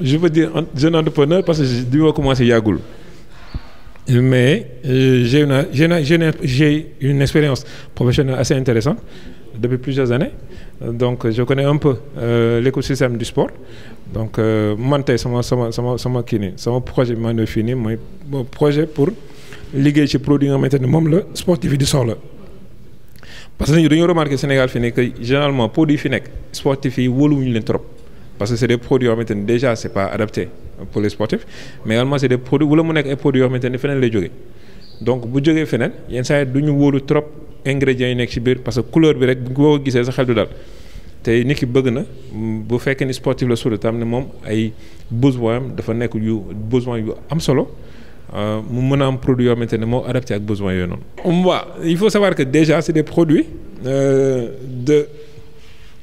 je peux dire jeune entrepreneur parce que bi ma commencé yàggul mais j'ai une expérience professionnelle assez intéressante depuis plusieurs années donc je connais un peu l'écosystème du sport donc man tey sama kii nii sama projet bi ma ne fii nii mooy projet pour liggéey ci produit nga xamante ne moom la sportif yi di soxla parce que dañoo remarqué Sénégal fi nekk que généralement produit fi nekk sportif yi wóoluwuñu leen trop parce que c'est des produits yoo xamante ne déjà c'est pas adapté pour les sportifs mais également c'est des produits wala mu nekk ay produits yoo xamante ne feneen lay jógee donc bu jógee feneen yenn saa yi du ñu wóolu trop ingrédients yi nekk ci biir parce que couleur bi rek boo ko gisee sa xel du daal te nit ki bëgg na bu fekkee ni sportif la suuda tam ne moom ay besoin am dafa nekk besoin yu am solo mu mën a am produit yoo xamante ne moo adapté ak besoin yooyu noonu. waaw il faut savoir que déjà c'est des produits de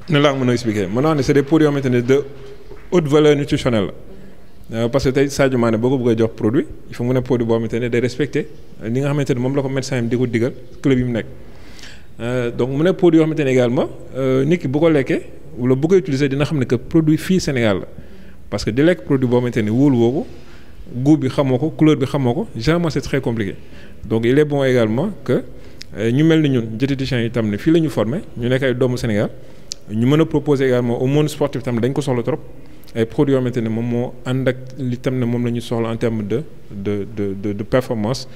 ne laa mën a expliquer maintenant ne c'est des produits yoo xamante ne de haute valeur nutritionnelle la parce que tey Sadio Mané boo ko bëgg a jox produit il faut mu ne produit boo xamante ne day respecter li nga xamante ne moom la ko médecin yi di ko digal club yi mu nekk donc mu ne produit yoo xamante ne également nit ki bu ko lekkee wala bu ko utiliser dina xam ne que produit fii Sénégal la parce que di lekk produit boo xamante ne wóolu woo ko goût bi xamoo ko couleur bi xamoo ko généralement c'est très compliqué donc il est bon également que ñu mel ni ñun diététiciens yi tam ne fii la ñu formé ñu nekk ay doomu Sénégal ñu mën a proposer également au monde sportif tam dañ ko soxla trop ay produits yoo xamante ne moom moo ànd ak li tam ne moom la ñu soxla en termes de performance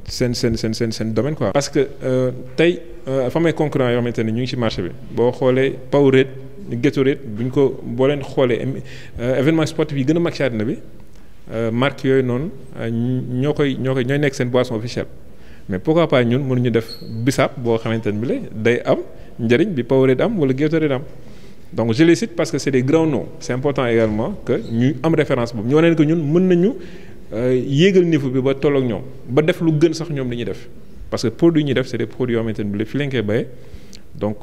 seen domaine quoi. parce que tey fa may concurrent yoo xamante ne ñu ngi ci marché bi boo xoolee Powerade Gatorade bu ñu ko boo leen xoolee événement sportif yi gën a mag ci àddina bi. marque yooyu noonu ñooy nekk seen boisson officielle mais pourquoi pas ñun mënuñu def bisaab boo xamante ne bi la day am njëriñ bi Powerade am wala Gatorade am donc je les cite parce que c'est des grands noms c'est important également que ñu am référence boobu ñoo leen que ñun mën nañu yéegal niveau bi ba tolloog ñoom ba def lu gën sax ñoom li ñuy def parce que produits yi ñuy def c'est des produits yoo xamante ne bi la fi lañ koy bayee donc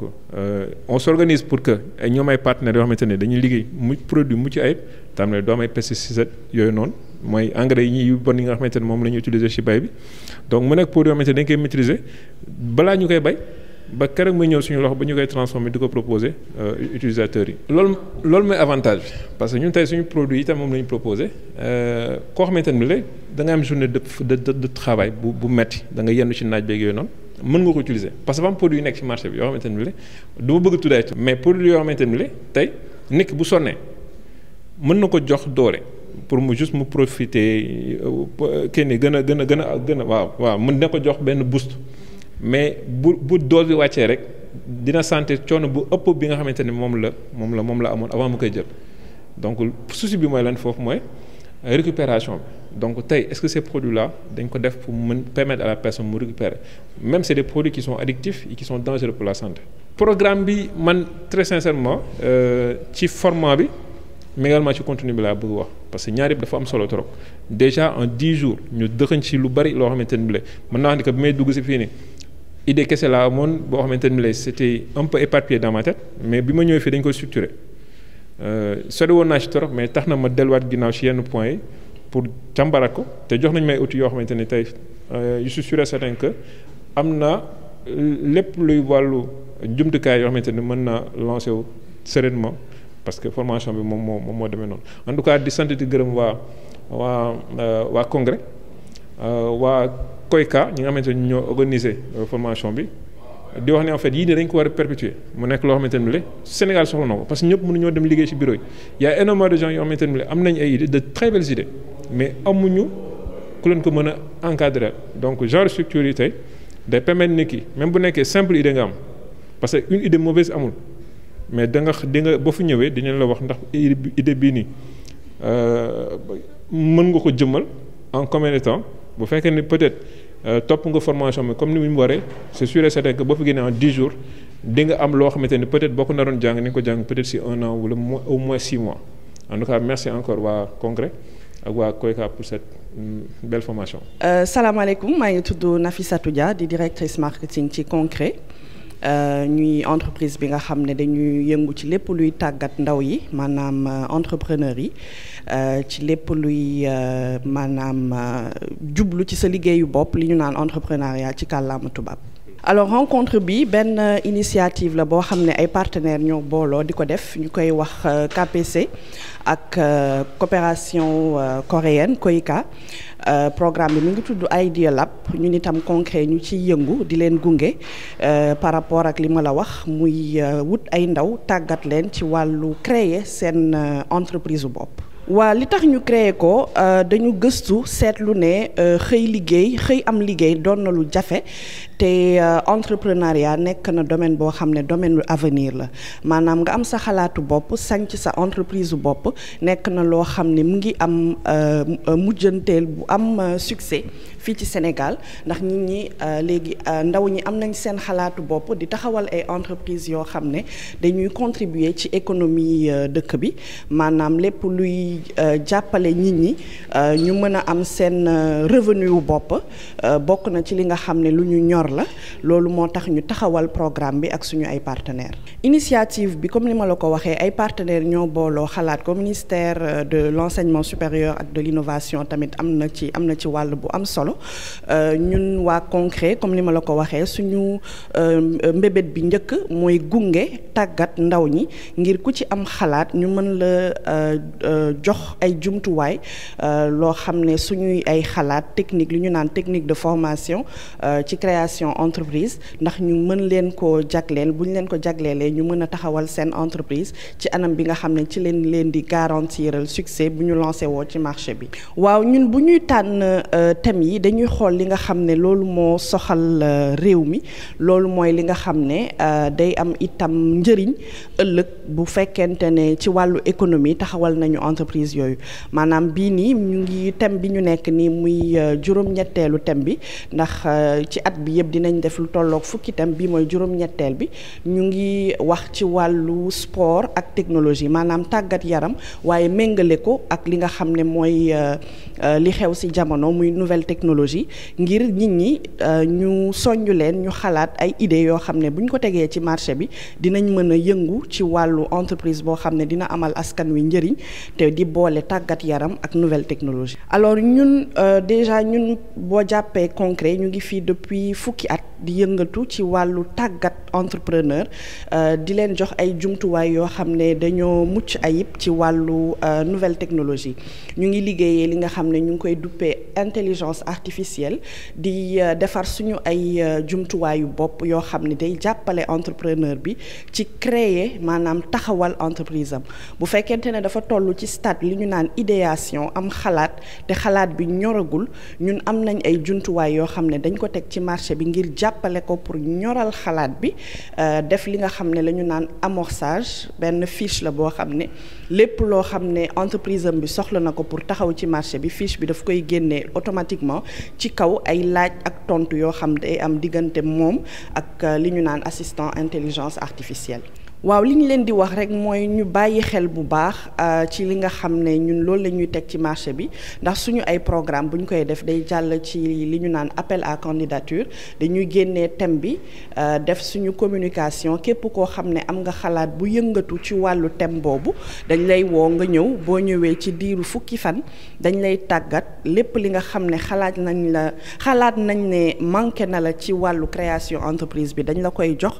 on s'organise pour que ñoom ay partenaires yoo xamante ne dañuy liggéey produit mucc ayib tam ne doo am ay pesticides yooyu noonu mooy engrais yi ñuy bon yi nga xamante ne moom la ñuy utiliser ci bay bi donc mu nekk produit yoo xamante ne dañ koy maîtriser balaa ñu koy bay ba keroog muy ñëw suñu loxo ba ñu koy transformer di ko proposer utilisateurs yi. loolu mooy avantage bi parce que ñun tey suñu produit yi tam moom la ñu proposer koo xamante ne bi da nga am journée de travail bu metti da nga yenn ci naaj beeg yooyu noonu. mën nga ko utiliser parce que dafa am produit yu nekk ci marché bi yoo xamante ne du ma bëgg tuddaay mais produit yoo xamante ne tey nit ki bu sonnee mën na ko jox doole pour mu juste mu profiter kenn gën a waaw mën na ko jox benn boost mais bu dose bi wàccee rek dina sentir coono bu ëpp bi nga xamante ne moom la amoon avant mu koy jël donc souci bi mooy lan foofu mooy récupération bi donc tey est-ce que ces produits-là dañ ko def pour mën permettre à la personne mu récupérer même c'est des produits qui sont addictifs et qui sont dangereux pour la santé. programme bi man très sincèrement ci format bi mais également ci contenu bi laa bëgg wax parce que ñaar yëpp dafa am solo trop déjà en 10 jours ñu dëxëñ ci lu bari loo xamante ne mën naa wax ni que bi may dugg si fii nii idée kese laa amoon boo xamante ne c'était un peu éparpillé dans ma tête mais bi ma ñëwee fii dañ ko structuré sori woon naa ci trop mais tax na ma delluwaat ginnaaw ci yenn points yi. pour càmbaraat ko te jox nañ may outils yoo xamante ne tey je suis sûr et certain que am na lépp luy wàllu jumtukaay yoo xamante ne mën naa lancer wu sereinement parce que formation bi moom moo demee noonu en tout cas di sant di gërëm waa congrès waa COICA ñi nga xamante ne ñoo organiser formation bi di wax ne en fait yii ne dañ ko war a perpétuer mu nekk loo xamante ne Sénégal soxla na ko parce que ñëpp mënuñoo dem liggéey ci bureau yi y a énormément de gens yoo xamante ne am nañ ay idées de très belles idées mais amuñu ku leen ko mën a encadrer donc genre structure yi tey day permettre nit ki même bu nekkee simple idée nga am parce que une idée mauvaise amul mais di nga boo fi ñëwee dinañ la wax ndax idée bii nii mën nga ko jëmmal en combien de temps bu fekkee ni peut-être topp nga formation bi comme ni mu waree c'est sûr et certain que boo fi génnee en 10 jours di nga am loo xamante ni peut-être boo ko naroon jàng ni nga ko jàng peut-être si 1 an wala au moins 6 mois en tout cas merci encore waa congrès ak waa COICA pour cette belle formation. salaamaaleykum maa ngi tudd Nafissatou Dia di directrice marketing ci Concret ñuy entreprise bi nga xam ne dañuy yëngu ci lépp luy tàggat ndaw yi maanaam entrepreneur yi ci lépp luy maanaam jublu ci sa liggéeyu bopp li ñu naan entrepreneuriat ci kàllaama tubaab. alors rencontre bi benn initiative la boo xam ne ay partenaires ñoo booloo di ko def ñu koy wax KPC ak coopération coréenne KOICA programme bi mu ngi tudd Idea Lab ñun itam concret ñu ciy yëngu di leen gunge par rapport ak li ma la wax muy wut ay ndaw tàggat leen ci wàllu créer seen entreprise bopp. waa li tax ñu créer ko dañu gëstu seetlu ne xëy am liggéey doon na lu jafe te entrepreneuriat nekk na domaine boo xam ne domaine avenir la maanaam nga am sa xalaatu bopp sanc sa entreprise bopp nekk na loo xam ne mu ngi am mujjanteel bu am succès fii ci Sénégal ndax nit ñi léegi ndaw ñi am nañ seen xalaatu bopp di taxawal ay entreprise yoo xam ne dañuy contribuer ci économie dëkk bi maanaam lépp luy jàppale nit ñi ñu mën a am seen revenu wu bopp bokk na ci li nga xam ne lu ñu ñor la loolu moo tax ñu taxawal programme bi ak suñu ay partenaires. initiative bi comme ni ma la ko waxee ay partenaires ñoo booloo xalaat ko ministère de l'enseignement supérieur ak de l'innovation tamit am na ci wàll bu am solo ñun waa concret comme ni ma la ko waxee suñu mbébét bi njëkk mooy gunge tàggat ndaw ñi ngir ku ci am xalaat ñu mën la jox ay jumtuwaay loo xam ne suñuy ay xalaat technique li ñu naan technique de formation ci création entreprise ndax ñu mën leen ko jagleel bu ñu leen ko jagleelee ñu mën a taxawal seen entreprise ci anam bi nga xam ne ci leen di garantiral succès bu ñu lancé woo ci marché bi. waaw ñun bu ñuy tànn thèmes yi dañuy xool li nga xam ne loolu moo soxal réew mi loolu mooy li nga xam ne day am itam njëriñ ëllëg bu fekkente ne ci wàllu économie taxawal nañu entreprise yooyu maanaam bii nii ñu ngi thème bi ñu nekk nii muy juróom-ñetteelu thème bi ndax ci at bi yëpp dinañ def lu tolloog fukki thème bi mooy juróom-ñetteel bi ñu ngi wax ci wàllu sport ak technologie maanaam tàggat yaram waaye méngale ko ak li nga xam ne mooy li xew ci jamono muy nouvelle technologie ngir nit ñi ñu soññu leen ñu xalaat ay idées yoo xam ne bu ñu ko tegee ci marché bi dinañ mën a yëngu ci wàllu entreprise boo xam ne dina amal askan wi njëriñ te di boole tàggat yaram ak nouvelle technologie. alors ñun déjà ñun boo jàppee concret ñu ngi fii depuis fukki at di yëngatu ci wàllu tàggat entrepreneur di leen jox ay jumtuwaay yoo xam ne dañoo mucc ayib ci wàllu nouvelle technologie ñu ngi liggéeyee li nga xam ne ñu ngi koy duppee intelligence artificielle di defar suñu ay jumtuwaayu bopp yoo xam ne day jàppale entrepreneur bi ci créer maanaam taxawal entreprise am bu fekkente ne dafa toll ci stade li ñu naan idéation am xalaat te xalaat bi ñoragul ñun am nañ ay jumtuwaay yoo xam ne dañ ko teg ci marché bi ngir jàppale ko pour ñoral xalaat bi def li nga xam ne la ñu naan amorçage benn fiche la boo xam ne lépp loo xam ne entreprise am bi soxla na ko pour taxaw ci marché bi fiche bi daf koy génnee automatiquement ci kaw ay laaj ak tontu yoo xam day am diggante moom ak li ñu naan assistant intelligence artificielle. waaw li ñu leen di wax rek mooy ñu bàyyi xel bu baax ci li nga xam ne ñun loolu la ñuy teg ci marché bi ndax suñu ay programme bu ñu koy def day jàll ci li ñu naan appel à candidature dañuy génnee thème bi def suñu communication képp koo xam ne am nga xalaat bu yëngatu ci wàllu thème boobu dañ lay woo nga ñëw boo ñëwee ci diiru fukki fan dañ lay tàggat lépp li nga xam ne xalaat nañ ne manqué na la ci wàllu création entreprise bi dañ la koy jox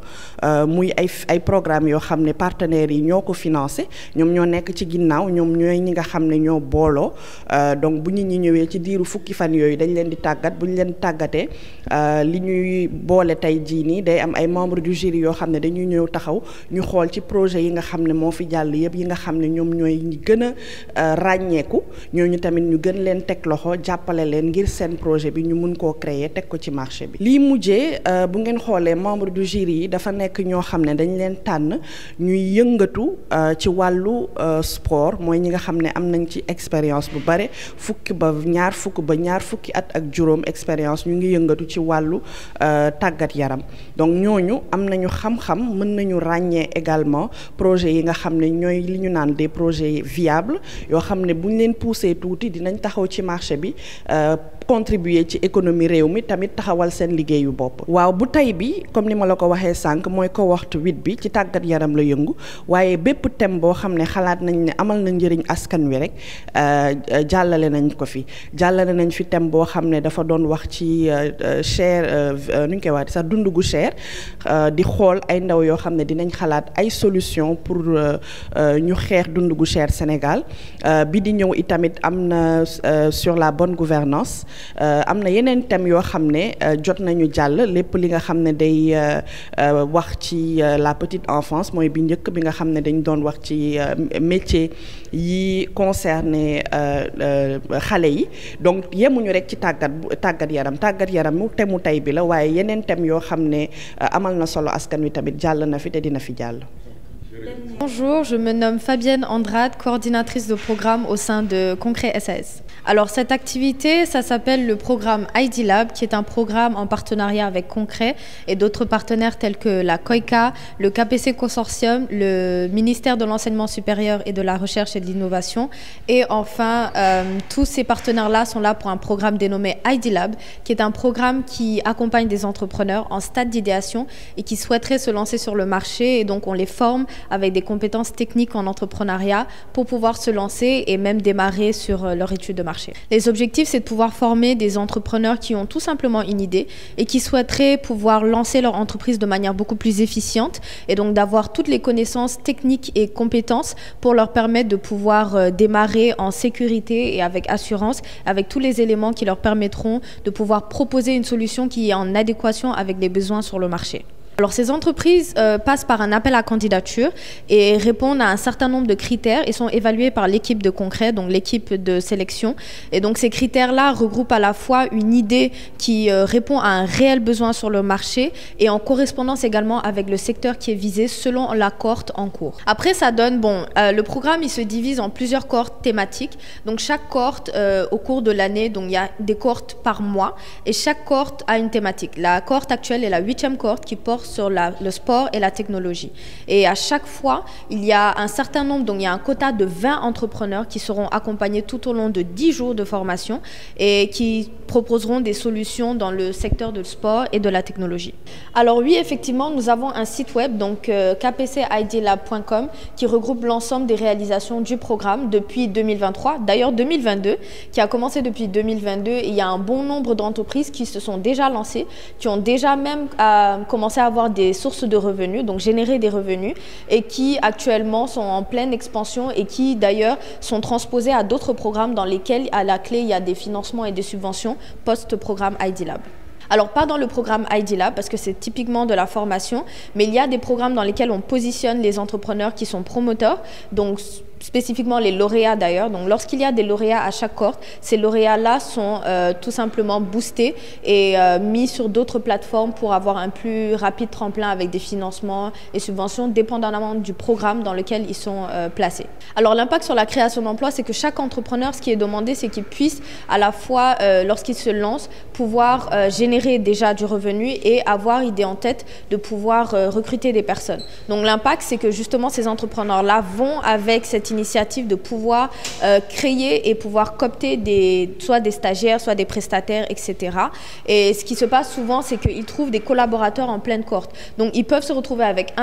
muy ay programme yoo xam ne partenaires yi ñoo ko financé ñoom ñoo nekk ci ginnaaw ñoom ñooy ñi nga xam ne ñoo booloo donc bu nit ñi ñëwee ci diiru fukki fan yooyu dañ leen di tàggat bu ñu leen tàggatee li ñuy boole tey jii nii day am ay membres du jury yoo xam ne dañuy ñëw taxaw ñu xool ci projet yi nga xam ne moo fi jàll yëpp yi nga xam ne ñoom ñooy ñi gën a ràññeeku ñooñu tamit ñu gën leen teg loxo jàppale leen ngir seen projet bi ñu mun koo créer teg ko ci marché bi. lii mujjee bu ngeen xoolee membre du jury yi dafa nekk ñoo xam ne dañ leen tànn ñuy yëngatu ci wàllu sport mooy ñi nga xam ne am nañ ci expérience bu bare fukki ba ñaar fukki at ak juróom expérience ñu ngi yëngatu ci wàllu tàggat yaram donc ñooñu am nañu xam-xam mën nañu ràññee également projet yi nga xam ne ñooy li ñu naan des projets viables yoo xam ne bu ñu leen poussé tuuti dinañ taxaw ci marché bi contribuer ci économie réew mi tamit taxawal seen liggéeyu bopp. waaw bu tey bi comme ni ma la ko waxee sànq mooy cohorte 8 bi ci tàggat yaram la yëngu waaye bépp thème boo xam ne xalaat nañ ne amal na njëriñ askan wi rek jàllale nañ ko fi jàllale nañ fi thème boo xam ne dafa doon wax ci cher nu ñu koy wax sax dund gu cher di xool ay ndaw yoo xam ne dinañ xalaat ay solution pour ñu xeex dund gu cher Sénégal bi di ñëw itamit am na sur la bonne gouvernance am na yeneen thèmes yoo xam ne jot nañu jàll lépp li nga xam ne day wax ci la petite enfance mooy bi njëkk bi nga xam ne dañ doon wax ci métier yi concerné xale yi donc yemuñu rek ci tàggat yaram mu temu tey bi la waaye yeneen thèmes yoo xam ne amal na solo askan wi tamit jàll na fi te dina fi jàll. Bonjour, je me nomme Fabienne Andrade, coordinatrice de programme au sein de Concret SAS. Alors cette activité, ça s'appelle le programme ID Lab, qui est un programme en partenariat avec Concret et d'autres partenaires tels que la COICA, le KPC Consortium, le ministère de l'Enseignement supérieur et de la Recherche et de l'Innovation. Et enfin, tous ces partenaires-là sont là pour un programme dénommé ID Lab, qui est un programme qui accompagne des entrepreneurs en stade d'idéation et qui souhaiteraient se lancer sur le marché. Et donc on les forme avec des compétences techniques en entrepreneuriat pour pouvoir se lancer et même démarrer sur leur étude de marché. Les objectifs, c'est de pouvoir former des entrepreneurs qui ont tout simplement une idée et qui souhaiteraient pouvoir lancer leur entreprise de manière beaucoup plus efficiente et donc d'avoir toutes les connaissances techniques et compétences pour leur permettre de pouvoir démarrer en sécurité et avec assurance, avec tous les éléments qui leur permettront de pouvoir proposer une solution qui est en adéquation avec les besoins sur le marché. Alors ces entreprises passent par un appel à candidature et répondent à un certain nombre de critères et sont évaluées par l'équipe de Concret, donc l'équipe de sélection. Et donc ces critères-là regroupent à la fois une idée qui répond à un réel besoin sur le marché et en correspondance également avec le secteur qui est visé selon la cohorte en cours. Après ça donne, le programme il se divise en plusieurs cohortes thématiques. Donc chaque cohorte au cours de l'année, donc il y a des cohortes par mois et chaque cohorte a une thématique. La cohorte actuelle est la 8e cohorte qui porte sur le sport et la technologie. Et à chaque fois, il y a un certain nombre, donc il y a un quota de 20 entrepreneurs qui seront accompagnés tout au long de 10 jours de formation et qui proposeront des solutions dans le secteur du sport et de la technologie. Alors oui, effectivement, nous avons un site web, donc kpcidlab.com, qui regroupe l'ensemble des réalisations du programme depuis 2023, d'ailleurs 2022, qui a commencé depuis 2022 et il y a un bon nombre d'entreprises qui se sont déjà lancées, qui ont déjà même commencé à avoir des sources de revenus, donc générer des revenus et qui actuellement sont en pleine expansion et qui d'ailleurs sont transposés à d'autres programmes dans lesquels à la clé il y a des financements et des subventions post-programme ID Lab. Alors pas dans le programme ID Lab parce que c'est typiquement de la formation, mais il y a des programmes dans lesquels on positionne les entrepreneurs qui sont promoteurs, donc spécifiquement les lauréats d'ailleurs. Donc lorsqu'il y a des lauréats à chaque cohorte, ces lauréats-là sont tout simplement boostés et mis sur d'autres plateformes pour avoir un plus rapide tremplin avec des financements et subventions dépendamment du programme dans lequel ils sont placés. Alors l'impact sur la création d'emplois, c'est que chaque entrepreneur, ce qui est demandé, c'est qu'il puisse à la fois, lorsqu'il se lance, pouvoir générer déjà du revenu et avoir idée en tête de pouvoir recruter des personnes. Donc l'impact, c'est que justement ces entrepreneurs-là vont avec cette initiative de pouvoir créer et pouvoir coopter soit des stagiaires, soit des prestataires, etc. Et ce qui se passe souvent, c'est qu'ils trouvent des collaborateurs en pleine cohorte. Donc, ils peuvent se retrouver avec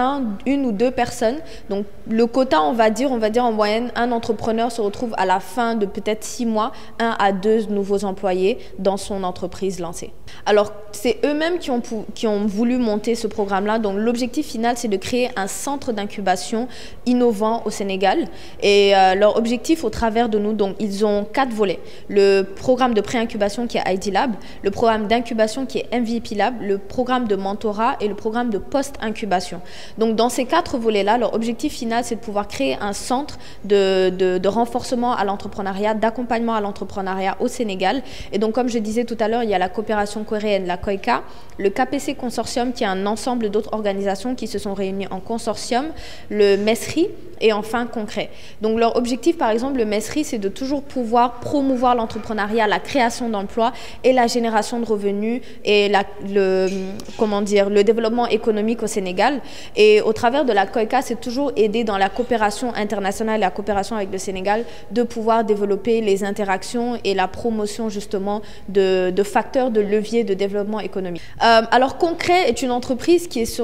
une ou deux personnes. Donc, le quota, on va dire en moyenne, un entrepreneur se retrouve à la fin de peut-être 6 mois, 1 à 2 nouveaux employés dans son entreprise lancée. Alors, c'est eux-mêmes qui ont voulu monter ce programme-là. Donc, l'objectif final, c'est de créer un centre d'incubation innovant au Sénégal. Et leur objectif au travers de nous, donc ils ont 4 volets. Le programme de pré-incubation qui est ID Lab, le programme d'incubation qui est MVP Lab, le programme de mentorat et le programme de post-incubation. Donc dans ces 4 volets-là, leur objectif final, c'est de pouvoir créer un centre de renforcement à l'entrepreneuriat, d'accompagnement à l'entrepreneuriat au Sénégal. Et donc comme je disais tout à l'heure, il y a la coopération coréenne, la COICA, le KPC Consortium qui est un ensemble d'autres organisations qui se sont réunies en consortium, le MESRI, et enfin concret. Donc leur objectif, par exemple, le MESRI, c'est de toujours pouvoir promouvoir l'entrepreneuriat, la création d'emplois et la génération de revenus et le développement économique au Sénégal. Et au travers de la COICA, c'est toujours aider dans la coopération internationale, la coopération avec le Sénégal, de pouvoir développer les interactions et la promotion justement de facteurs de levier de développement économique. Alors Concret est une entreprise qui est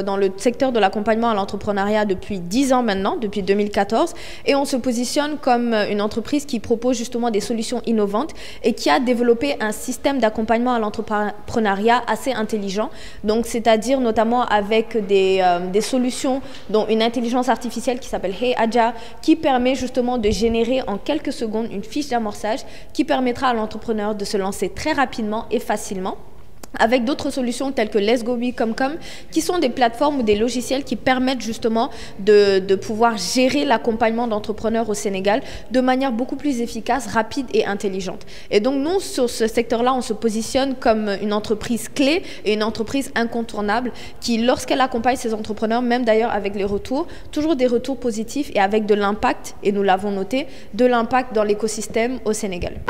dans le secteur de l'accompagnement à l'entrepreneuriat depuis 10 ans maintenant, depuis 2014, et on se positionne comme une entreprise qui propose justement des solutions innovantes et qui a développé un système d'accompagnement à l'entrepreneuriat assez intelligent, donc c'est-à-dire notamment avec des solutions dont une intelligence artificielle qui s'appelle Hey Adja, qui permet justement de générer en quelques secondes une fiche d'amorçage qui permettra à l'entrepreneur de se lancer très rapidement et facilement, avec d'autres solutions telles que Let's Go Become, qui sont des plateformes ou des logiciels qui permettent justement de pouvoir gérer l'accompagnement d'entrepreneurs au Sénégal de manière beaucoup plus efficace, rapide et intelligente. Et donc nous, sur ce secteur-là, on se positionne comme une entreprise clé et une entreprise incontournable qui, lorsqu'elle accompagne ses entrepreneurs, même d'ailleurs avec les retours, toujours des retours positifs et avec de l'impact, et nous l'avons noté, de l'impact dans l'écosystème au Sénégal.